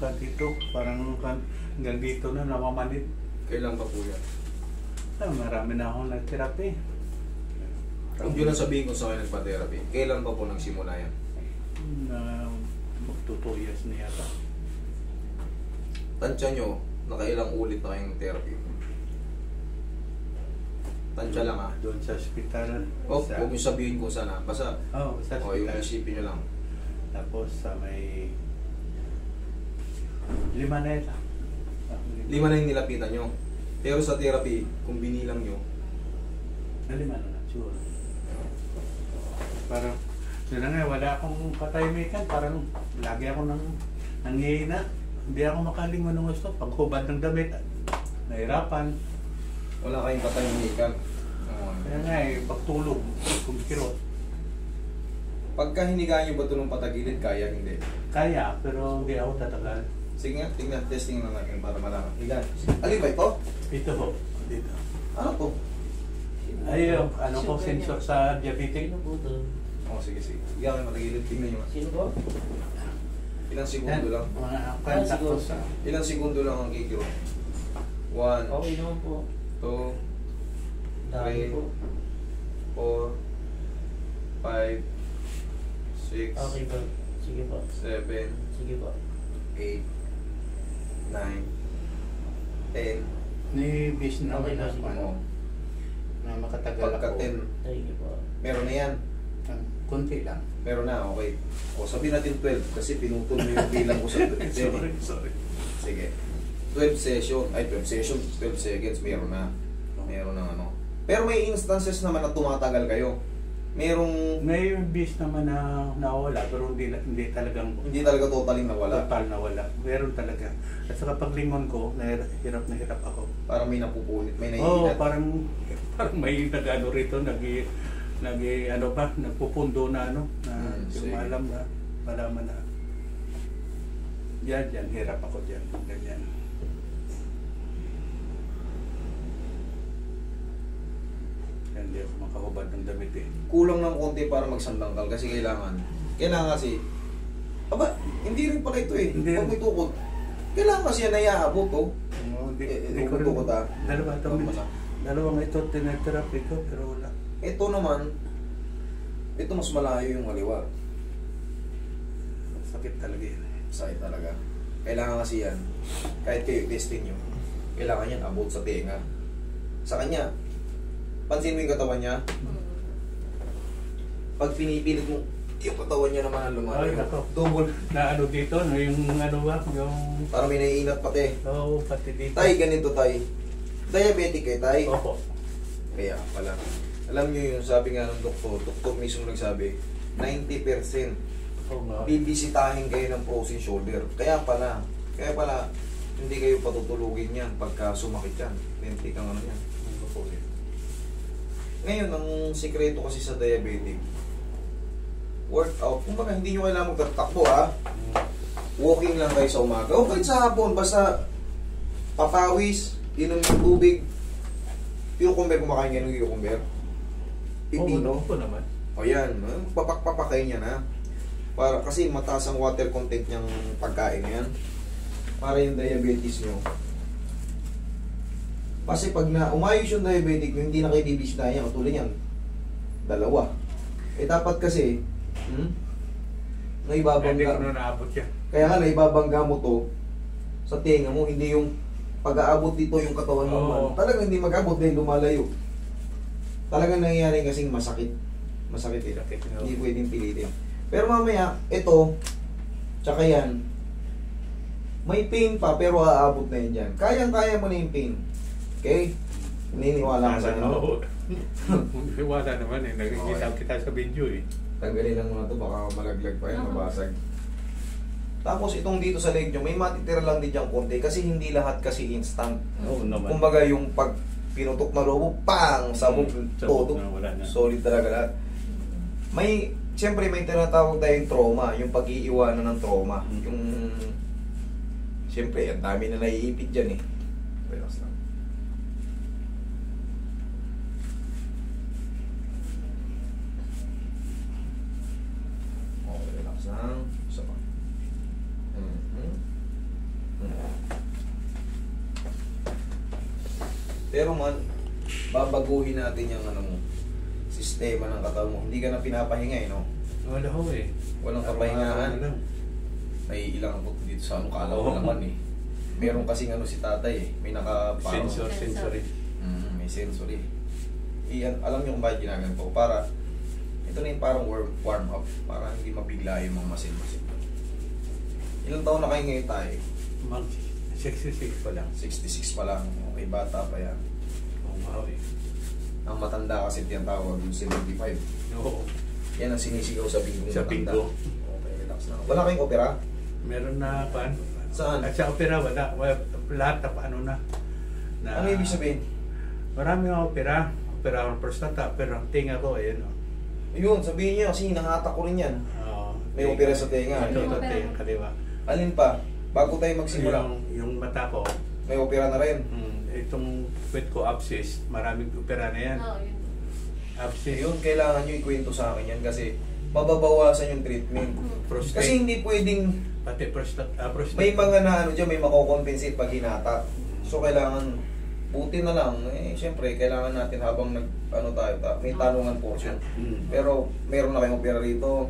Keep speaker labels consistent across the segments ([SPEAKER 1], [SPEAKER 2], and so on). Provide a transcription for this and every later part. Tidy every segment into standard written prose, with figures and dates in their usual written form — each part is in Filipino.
[SPEAKER 1] dito, parang hanggang dito na namamanit.
[SPEAKER 2] Kailan pa po yan?
[SPEAKER 1] Marami na akong nag-therapy.
[SPEAKER 2] Huwag nyo lang sabihin kung saan kayo nagpa-therapy. Kailan pa po nagsimula yan?
[SPEAKER 1] Na magto 2 years na yata.
[SPEAKER 2] Tansya nyo, nakailang ulit na kayong therapy. Tansya lang ha.
[SPEAKER 1] Doon sa ospital.
[SPEAKER 2] Huwag nyo sabihin kung saan ha. Basta,
[SPEAKER 1] sa
[SPEAKER 2] yung
[SPEAKER 1] ospital.
[SPEAKER 2] isipin nyo lang.
[SPEAKER 1] Tapos sa may 5 na yata.
[SPEAKER 2] 5 na yung nilapitan nyo. Pero sa therapy, kung binilang nyo,
[SPEAKER 1] 5 na sure. Parang, yun na nga, wala akong katahimikan. Parang lagi ako nanghihina. Hindi ako makalingon ng gusto. Paghubad ng damit, nahirapan.
[SPEAKER 2] wala kayong katahimikan.
[SPEAKER 1] Kaya nga pagtulog, kumikirot.
[SPEAKER 2] Pagka hinigaan nyo ba ito ng patagilid, kaya hindi?
[SPEAKER 1] Kaya, pero hindi ako tatagal.
[SPEAKER 2] Sige nga, tingnan, testing lang natin para malaman. Higaan. Alin ba ito?
[SPEAKER 1] Dito po, dito.
[SPEAKER 2] Ano to?
[SPEAKER 1] Ay, ano po, sensor sa diabetic.
[SPEAKER 2] Sige. Higaan kayo matagilid, tingnan nyo.
[SPEAKER 3] Sino po?
[SPEAKER 2] Ilang segundo lang?
[SPEAKER 1] Mga kanta ko sa...
[SPEAKER 2] Ilang segundo lang ang kikiro? 1,
[SPEAKER 3] Okay naman po.
[SPEAKER 2] 2,
[SPEAKER 3] Dami
[SPEAKER 2] 3,
[SPEAKER 3] po.
[SPEAKER 2] 4, 5, 6,
[SPEAKER 3] Okay po. Sige po.
[SPEAKER 2] 7,
[SPEAKER 3] Sige po.
[SPEAKER 2] 8, 9, 10.
[SPEAKER 1] Ni bis na
[SPEAKER 3] Okay,
[SPEAKER 1] na
[SPEAKER 3] sige.
[SPEAKER 1] ano, na makatagal
[SPEAKER 2] Pagka
[SPEAKER 1] ako.
[SPEAKER 2] 10,
[SPEAKER 3] Thank you po.
[SPEAKER 2] meron na yan.
[SPEAKER 1] Kunti lang.
[SPEAKER 2] Meron na, okay. O sabihin natin 12 kasi pinutol mo yung bilang ko sa 12.
[SPEAKER 1] sorry.
[SPEAKER 2] Sige. 12 session, 12 session, 12 seconds, meron na. Meron na ano. Pero may instances naman na tumatagal kayo. Merong
[SPEAKER 1] May bis naman na nawala, pero hindi talagang
[SPEAKER 2] hindi talaga totaling nawala.
[SPEAKER 1] total nawala. Meron talaga. At saka paglingon ko, hirap na hirap ako.
[SPEAKER 2] Parang may napupunit, may
[SPEAKER 1] Oo,
[SPEAKER 2] naiinat.
[SPEAKER 1] parang may nag-ano rito, ano pa, nagpupundo na ano, na
[SPEAKER 2] sige.
[SPEAKER 1] yung alam na, malaman na. Yan, hirap ako dyan, ganyan. Yan, hindi ako makahubad ng damit eh.
[SPEAKER 2] Kulang ng konti para magsandangkal kasi kailangan kasi hindi rin pala ito eh.
[SPEAKER 1] Hindi
[SPEAKER 2] Pag
[SPEAKER 1] rin.
[SPEAKER 2] may tukod, kailangan kasi yan naiaabot to.
[SPEAKER 1] Hindi ko rin,
[SPEAKER 2] tukod ha.
[SPEAKER 1] dalawang ito tinatherapy ko, pero wala.
[SPEAKER 2] Ito naman, ito mas malayo yung kaliwa.
[SPEAKER 1] Sakit talaga yan.
[SPEAKER 2] Sakit talaga. Kailangan kasi yan, kahit kayo testing nyo, kailangan yan abot sa tenga. Sa kanya, pansin mo yung katawan niya, pag pinipilit mo, yung katawan niya naman ang lumalayo.
[SPEAKER 1] Ay, nako.
[SPEAKER 2] Double.
[SPEAKER 1] Na ano dito, no, yung ano ba, yung...
[SPEAKER 2] Para may naiinat pati.
[SPEAKER 1] Oo, pati dito.
[SPEAKER 2] Tay, ganito tay. Diabetic kayo tay.
[SPEAKER 1] Opo.
[SPEAKER 2] Kaya pala. Alam nyo yung sabi nga ng doktor mismo nagsabi, 90%
[SPEAKER 1] Oo nga.
[SPEAKER 2] bibisitahin kayo ng frozen shoulder. Kaya pala, hindi kayo patutulugin yan pagka sumakit yan. Lenti kang ano yan.
[SPEAKER 1] Ano po yun?
[SPEAKER 2] Ngayon, ang sikreto kasi sa diabetic, workout. Kumbaga, hindi nyo kailangan magtatakbo ha. Walking lang kayo sa umaga. O kahit sa hapon, basta papawis, inom ng tubig. Cucumber, kumakain kayo ng cucumber. Pipino.
[SPEAKER 1] Oo, naman.
[SPEAKER 2] O yan, papakpapakain niya na. Para, kasi mataas ang water content niyang pagkain na yan. Para yung diabetes nyo. Kasi pag umayos yung diabetic nyo, hindi na kayo bibisitahin yan. Katulad yan, 2. Dapat kasi,
[SPEAKER 1] Hindi
[SPEAKER 2] naibabangga.
[SPEAKER 1] ko na naabot yan.
[SPEAKER 2] Kaya nga, naibabangga mo to sa tenga mo, hindi yung pag-aabot dito yung katawan mo.
[SPEAKER 1] Oo.
[SPEAKER 2] Talagang hindi mag-abot dahil lumalayo. Talagang nangyayari kasing masakit. Masakit eh.
[SPEAKER 1] Sakit, no?
[SPEAKER 2] Hindi pwedeng pilitin. Pero mamaya, ito, tsaka yan, may pain pa pero aabot na yan dyan. Kayang-kaya mo na yung pain. Okay? Naniniwala ka sa akin.
[SPEAKER 1] Oo. Wala naman eh. Nakikita kita sa video eh.
[SPEAKER 2] Tanggalin lang muna ito, baka malaglag pa yan, mabasag. Tapos itong dito sa leg nyo, may matitira lang din dyan konti kasi hindi lahat kasi instant.
[SPEAKER 1] Oo naman.
[SPEAKER 2] Kumbaga yung pag pinutok na robo, pang! Sabog, todo.
[SPEAKER 1] Wala na.
[SPEAKER 2] Solid talaga lahat. Siyempre may tinatawag tayong trauma, yung pag-iiwanan ng trauma. Yung, siyempre, ang dami na naiipit dyan eh. Relax lang. Okay, relax lang. Isa pa. Pero man, babaguhin natin yung ano mo, sistema ng katawan mo. Hindi ka na pinapahinga eh, no?
[SPEAKER 1] Wala ho eh.
[SPEAKER 2] Walang
[SPEAKER 1] Araw-araw
[SPEAKER 2] kapahingaan.
[SPEAKER 1] na lang.
[SPEAKER 2] Naiilang ako dito sa ano, kala ko
[SPEAKER 1] Oo.
[SPEAKER 2] naman eh. Meron kasing ano si tatay eh, may
[SPEAKER 1] Sensor, sensory.
[SPEAKER 2] May sensory. Iyan, alam niyo kung bakit ginaganito ko? Para, ito na yung parang warm up, para hindi mabigla yung mga masin-masin. Ilang taon na kayo ngayon tayo?
[SPEAKER 1] Mag 66 pa lang.
[SPEAKER 2] 66 pa lang, okay, bata pa yan.
[SPEAKER 1] Oo nga eh.
[SPEAKER 2] Ang matanda kasi tiyatawag yung 75.
[SPEAKER 1] Oo.
[SPEAKER 2] Yan ang sinisigaw sa bingo.
[SPEAKER 1] Sa
[SPEAKER 2] matanda.
[SPEAKER 1] bingo.
[SPEAKER 2] Okay, relax na. Wala kayong opera?
[SPEAKER 1] Meron na pan.
[SPEAKER 2] Saan?
[SPEAKER 1] At sa opera wala. Lahat na ano na.
[SPEAKER 2] Ano ibig sabihin?
[SPEAKER 1] Marami mga opera. Opera ng prostata. Pero ang tinga ko, ayan o.
[SPEAKER 2] Yun, sabihin niyo kasi hinahatak ko rin yan. May opera sa tenga.
[SPEAKER 1] Ito,
[SPEAKER 4] May opera.
[SPEAKER 1] tenga, kaliwa.
[SPEAKER 2] Alin pa? Bago tayo magsimula,
[SPEAKER 1] Yung mata ko,
[SPEAKER 2] may opera na rin.
[SPEAKER 1] itong puwet ko abscess, maraming opera na yan.
[SPEAKER 4] Oo, yun.
[SPEAKER 1] Abscess,
[SPEAKER 2] Yun, kailangan nyo ikwento sa akin yan kasi mababawasan yung treatment.
[SPEAKER 1] prostate,
[SPEAKER 2] Kasi hindi pwedeng,
[SPEAKER 1] pati prostate.
[SPEAKER 2] may mga na ano dyan, may makocompensate pag hinata. So kailangan, buti na lang, eh syempre, kailangan natin habang ano tayo, may tanungan portion. Pero meron na kayong opera rito.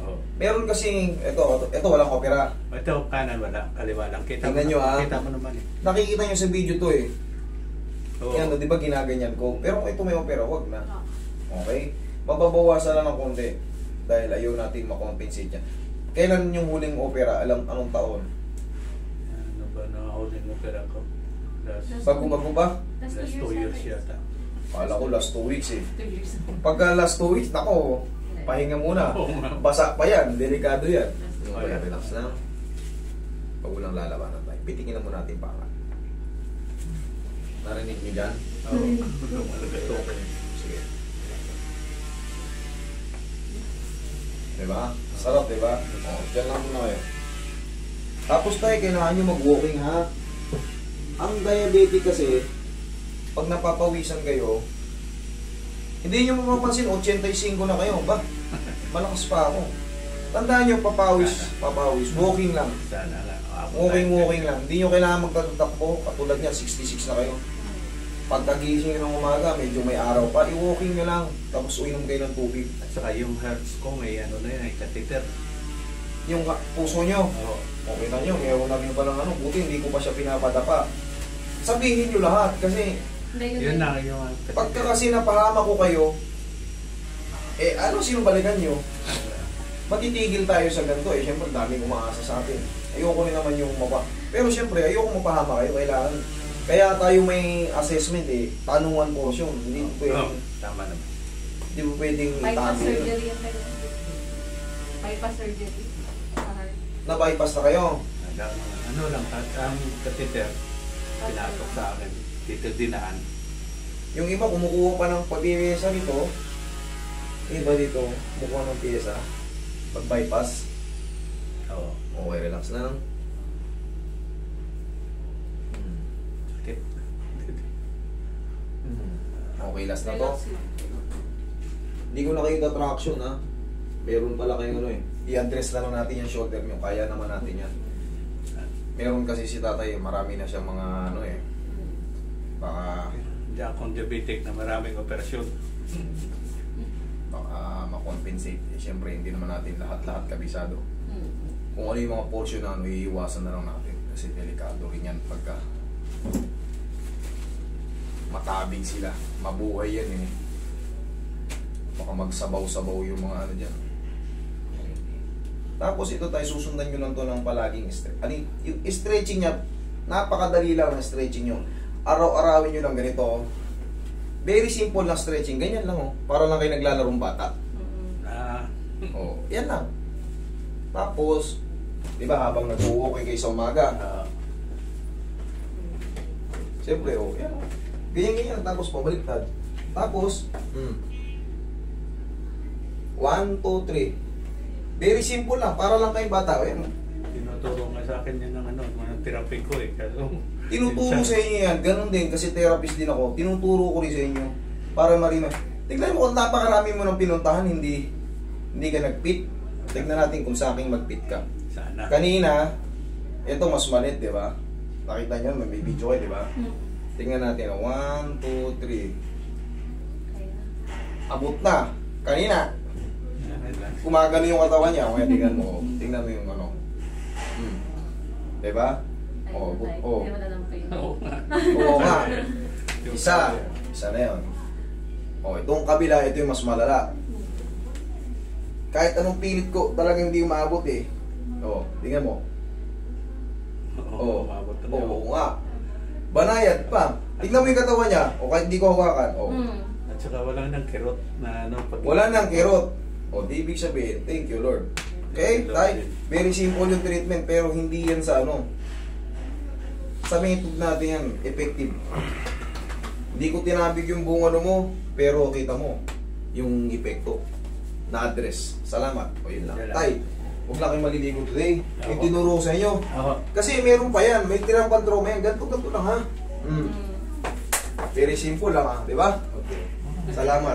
[SPEAKER 1] Oo.
[SPEAKER 2] Meron kasi, ito walang opera.
[SPEAKER 1] Ito, kanan wala, kaliwa lang. Kita
[SPEAKER 2] Tingnan
[SPEAKER 1] mo,
[SPEAKER 2] nyo, ah.
[SPEAKER 1] Kita mo naman eh.
[SPEAKER 2] Nakikita nyo sa video to eh.
[SPEAKER 1] Oo.
[SPEAKER 2] Yan, di ba ginaganyan ko? Pero kung ito may opera, wag na.
[SPEAKER 4] Oo.
[SPEAKER 2] Okay? Mababawasan lang ng konti dahil ayaw natin makompensate yan. Kailan yung huling opera? Anong taon?
[SPEAKER 1] Ano ba na huling opera ko?
[SPEAKER 2] Bago-bago ba?
[SPEAKER 4] Last
[SPEAKER 1] Last 2
[SPEAKER 4] 2
[SPEAKER 1] years
[SPEAKER 4] years
[SPEAKER 1] yata.
[SPEAKER 2] Kala ko last 2 weeks eh.
[SPEAKER 4] 2 years.
[SPEAKER 2] Pagka last 2 weeks, nako, pahinga muna.
[SPEAKER 1] Oo nga.
[SPEAKER 2] Basa pa yan, delikado yan.
[SPEAKER 1] Oo,
[SPEAKER 2] Okay,
[SPEAKER 1] yan.
[SPEAKER 2] relax na. Pag walang lalabanan tayo, pitikin na muna natin pangat. Narinig niyo dyan?
[SPEAKER 1] Oo. Lumalaga to.
[SPEAKER 2] Sige. Diba? Sarap, diba? O, dyan lang muna kayo. Tapos tayo, kailangan nyo mag-walking ha. Ang diabetic kasi, pag napapawisan kayo, hindi nyo mapapansin, 85 na kayo. Ba? Malakas pa ako. Tandaan nyo, papawis. Walking lang.
[SPEAKER 1] Sana nga.
[SPEAKER 2] Walking lang. Hindi nyo kailangan magtatakbo. Katulad niya, 66 na kayo. Pagkagising nyo ng umaga, medyo may araw pa, i-walking nyo lang. Tapos uinom kayo ng tubig.
[SPEAKER 1] At saka yung hearts ko, may ano na yan, catheter.
[SPEAKER 2] Yung puso nyo,
[SPEAKER 1] Oo.
[SPEAKER 2] okay na nyo, meron na rin palang ano, buti hindi ko pa siya pinapadapa. Sabihin nyo lahat, kasi
[SPEAKER 1] Yun na yung
[SPEAKER 2] pagka kasi napahama ko kayo, eh ano sino balikan nyo? Matitigil tayo sa ganito eh, syempre dami umaasa sa atin. Ayoko rin naman yung pero syempre ayoko mapahama kayo, kailangan. Kaya tayo may assessment eh, tanungan portion, hindi pwedeng,
[SPEAKER 1] Tama naman.
[SPEAKER 2] hindi mo pwedeng
[SPEAKER 4] Bypass
[SPEAKER 2] itanong.
[SPEAKER 4] surgery yung kanya. Bypass surgery. Sa heart.
[SPEAKER 2] Na-bypass na kayo.
[SPEAKER 1] Ano lang, at ang catheter, pinatok sa akin. Dito dinaan.
[SPEAKER 2] Yung iba kumukuha pa ng pag-pyesa nito, iba dito, kumukuha ng pyesa, pag-bypass.
[SPEAKER 1] Oo.
[SPEAKER 2] Okay, relax lang.
[SPEAKER 1] Sakit.
[SPEAKER 2] Okay, last na to.
[SPEAKER 4] Relax lang.
[SPEAKER 2] Hindi ko na kayo traction ha. Meron pala kayong ano eh. I-address lang natin yung shoulder nyo. Kaya naman natin yan. Meron kasi si tatay, marami na siyang mga ano eh. Baka
[SPEAKER 1] Hindi akong diabetic na maraming operasyon.
[SPEAKER 2] makompensate. Eh, syempre, hindi naman natin lahat-lahat kabisado. Kung ano yung mga portion na ano, iiwasan na lang natin. Kasi delikado rin yan pagka matabig sila. Mabuhay yan eh. Baka magsabaw-sabaw yung mga ano dyan. Tapos ito tayo, susundan nyo lang to ng palaging yung stretching niya, napakadali lang ang stretching nyo. Araw-arawin nyo lang ganito. Very simple na stretching. Ganyan lang oh. Para lang kayo naglalarong bata. Oh, yan lang. Tapos, di ba habang nag-uukay kayo sa umaga, siyempre oh, yan oh. Ganyan-ganyan. Tapos pabaliktad. Tapos, 1, 2, 3. Very simple lang, para lang kayong bata. Ayan.
[SPEAKER 1] Tinuturo nga sa akin yan ng ano, mga therapy ko eh. Kaso,
[SPEAKER 2] Tinuturo sa inyo yan, ganun din, kasi therapist din ako. Tinuturo ko rin sa inyo, para marima. Tignan mo kung napakarami mo ng pinuntahan, hindi ka nag-fit. Tignan natin kung sa akin mag-fit ka.
[SPEAKER 1] Sana.
[SPEAKER 2] Kanina, ito mas malit, di ba? Nakita nyo, may video kayo, di ba? Tingnan natin. 1, 2, 3.
[SPEAKER 4] Kaya.
[SPEAKER 2] Abot na. Kanina,
[SPEAKER 1] Yan lang.
[SPEAKER 2] gumagano yung katawan niya. Kaya tingnan mo. Tingnan mo yung ano. Diba?
[SPEAKER 4] Ay,
[SPEAKER 2] Oo,
[SPEAKER 4] ay,
[SPEAKER 2] oo.
[SPEAKER 4] Hindi mo na lang pain.
[SPEAKER 1] Oo nga.
[SPEAKER 2] Oo nga. Isa na yun. Itong kabila, ito yung mas malala. Kahit anong pilit ko, talagang hindi umabot eh. Tingnan mo.
[SPEAKER 1] Umabot na yun.
[SPEAKER 2] Oo nga. Banayad pa. Tignan mo yung katawan niya. Kahit hindi ko hawakan.
[SPEAKER 1] At saka wala nang kirot na ano. Pag
[SPEAKER 2] Wala nang kirot. Di ibig sabihin, thank you Lord. Okay, tay? Very simple yung treatment, pero hindi yan sa ano. Sa method natin yan, effective. Hindi ko tinabig yung bunga mo, pero kita mo, yung epekto na-address. Salamat. Yun lang. Tay, huwag lang kayong maliligo today. Yung tinuro ko sa inyo. Kasi meron pa yan, may tirang pantroma yan. Ganto lang ha. Very simple lang ha, di ba?
[SPEAKER 1] Okay.
[SPEAKER 2] Salamat.